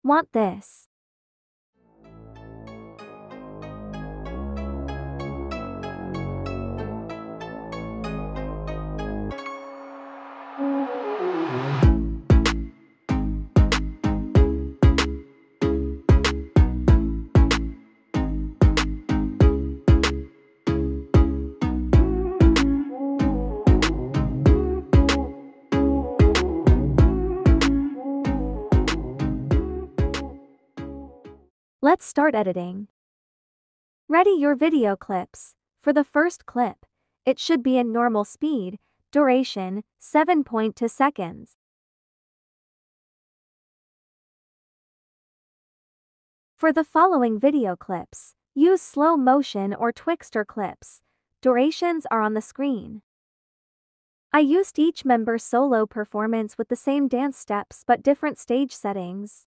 Want this? Let's start editing. Ready your video clips. For the first clip, it should be in normal speed, duration 7.2 seconds. For the following video clips, use slow motion or Twixtor clips. Durations are on the screen. I used each member's solo performance with the same dance steps but different stage settings.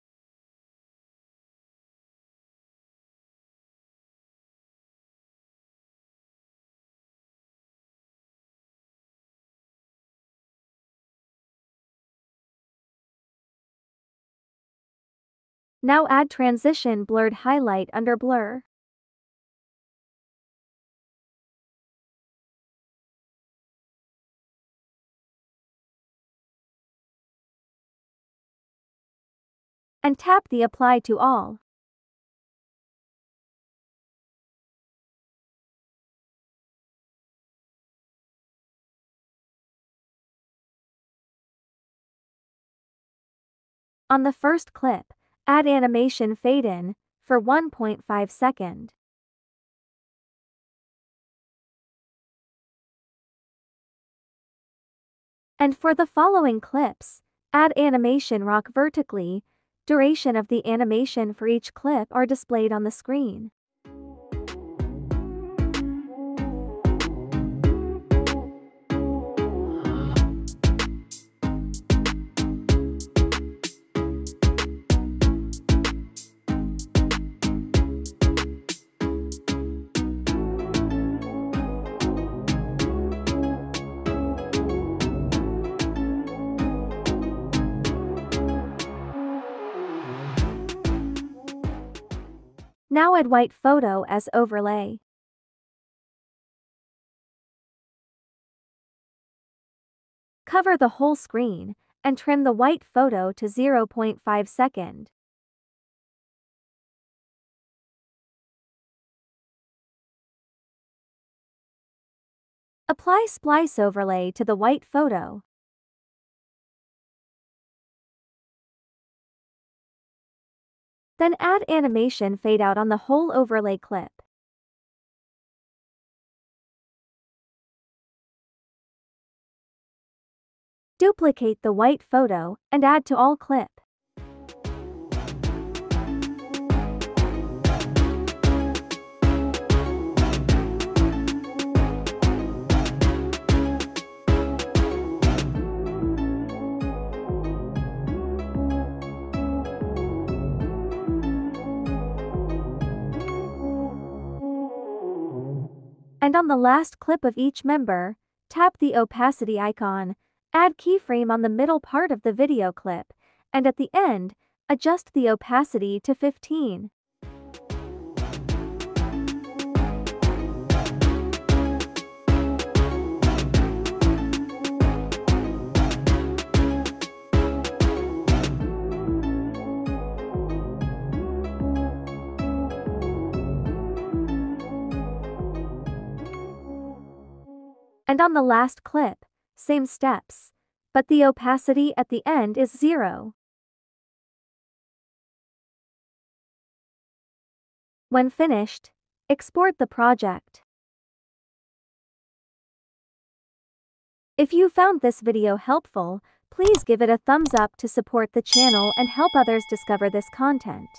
Now add transition blurred highlight under blur. And tap the apply to all. On the first clip, add animation fade in for 1.5 seconds. And for the following clips, add animation rock vertically. Duration of the animation for each clip are displayed on the screen. Now add white photo as overlay. Cover the whole screen and trim the white photo to 0.5 seconds. Apply splice overlay to the white photo. Then add animation fade out on the whole overlay clip. Duplicate the white photo and add to all clip. And on the last clip of each member, tap the opacity icon, add keyframe on the middle part of the video clip, and at the end, adjust the opacity to 15. And on the last clip, same steps, but the opacity at the end is 0. When finished, export the project. If you found this video helpful, please give it a thumbs up to support the channel and help others discover this content.